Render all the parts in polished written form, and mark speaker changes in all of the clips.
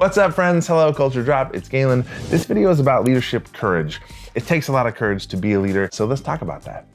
Speaker 1: What's up, friends? Hello, Culture Drop. It's Galen. This video is about leadership courage. It takes a lot of courage to be a leader, so let's talk about that.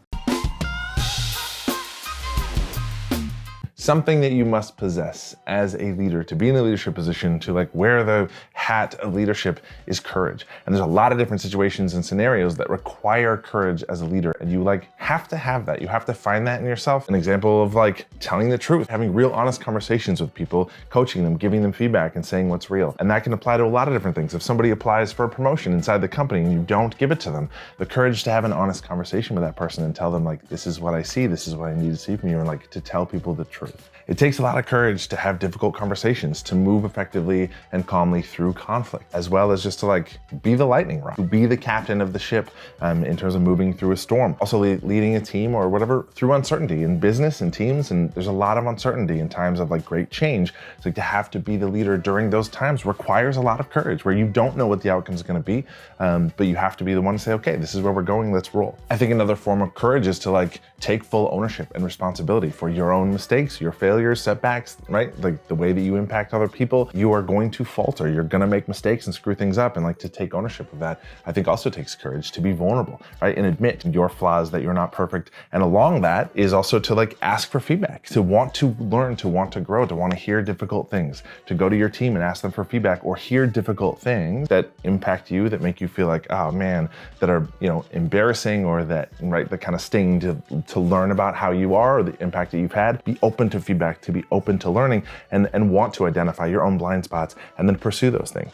Speaker 1: Something that you must possess as a leader to be in a leadership position, to like wear the hat of leadership, is courage. And there's a lot of different situations and scenarios that require courage as a leader, and you like have to have that. You have to find that in yourself. An example of like telling the truth, having real honest conversations with people, coaching them, giving them feedback and saying what's real. And that can apply to a lot of different things. If somebody applies for a promotion inside the company and you don't give it to them, the courage to have an honest conversation with that person and tell them like, this is what I see, this is what I need to see from you, and like to tell people the truth. It takes a lot of courage to have difficult conversations, to move effectively and calmly through conflict, as well as just to like be the lightning rod, to be the captain of the ship in terms of moving through a storm. Also leading a team or whatever through uncertainty in business and teams, and there's a lot of uncertainty in times of like great change. So like to have to be the leader during those times requires a lot of courage, where you don't know what the outcome is going to be, but you have to be the one to say, okay, this is where we're going, let's roll. I think another form of courage is to like take full ownership and responsibility for your own mistakes, your failures, setbacks, right? Like the way that you impact other people, you are going to falter. You're going to make mistakes and screw things up, and like to take ownership of that, I think also takes courage. To be vulnerable, right? And admit your flaws, that you're not perfect. And along that is also to like ask for feedback, to want to learn, to want to grow, to want to hear difficult things, to go to your team and ask them for feedback, or hear difficult things that impact you, that make you feel like, oh man, that are, you know, embarrassing, or that, right, that kind of sting, to learn about how you are or the impact that you've had. Be open to feedback, to be open to learning, and want to identify your own blind spots and then pursue those things.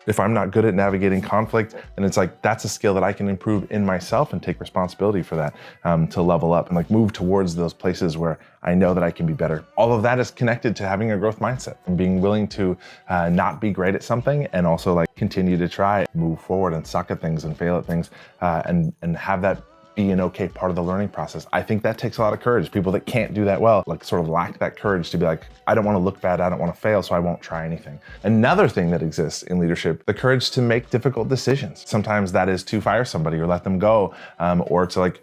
Speaker 1: If I'm not good at navigating conflict, then it's like, that's a skill that I can improve in myself and take responsibility for that, to level up and like move towards those places where I know that I can be better. All of that is connected to having a growth mindset and being willing to not be great at something, and also like continue to try, move forward and suck at things and fail at things, and have that be an okay part of the learning process. I think that takes a lot of courage. People that can't do that well, like sort of lack that courage to be like, I don't want to look bad, I don't want to fail, so I won't try anything. Another thing that exists in leadership, the courage to make difficult decisions. Sometimes that is to fire somebody or let them go, or to like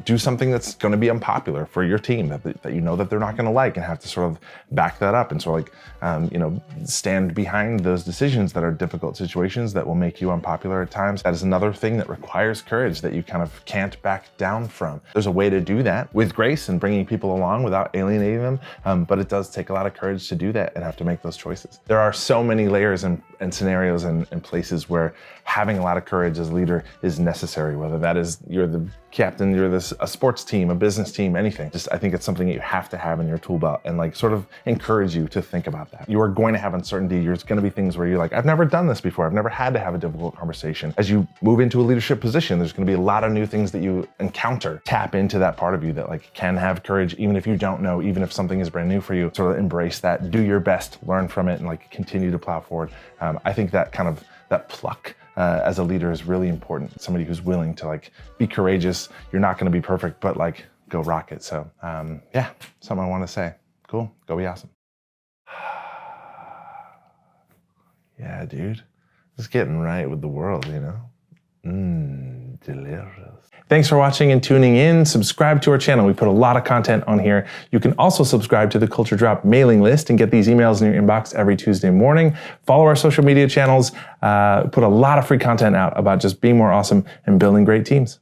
Speaker 1: do something that's going to be unpopular for your team, that you know that they're not going to like, and have to sort of back that up and sort of like, stand behind those decisions that are difficult situations that will make you unpopular at times. That is another thing that requires courage that you kind of can't back down from. There's a way to do that with grace and bringing people along without alienating them, but it does take a lot of courage to do that and have to make those choices. There are so many layers and scenarios and places where having a lot of courage as a leader is necessary, whether that is you're the captain, you're a sports team, a business team, anything. Just, I think it's something that you have to have in your tool belt, and like sort of encourage you to think about that. You are going to have uncertainty. There's going to be things where you're like, I've never done this before. I've never had to have a difficult conversation. As you move into a leadership position, there's going to be a lot of new things that you encounter. Tap into that part of you that like can have courage, even if you don't know, even if something is brand new for you. Sort of embrace that, do your best, learn from it, and like continue to plow forward. I think that kind of that pluck as a leader is really important. Somebody who's willing to like be courageous. You're not going to be perfect, but like go rock it. So yeah, something I want to say. Cool. Go be awesome. Yeah, dude. Just getting right with the world, you know? Delicious. Thanks for watching and tuning in. Subscribe to our channel. We put a lot of content on here. You can also subscribe to the Culture Drop mailing list and get these emails in your inbox every Tuesday morning. Follow our social media channels. Put a lot of free content out about just being more awesome and building great teams.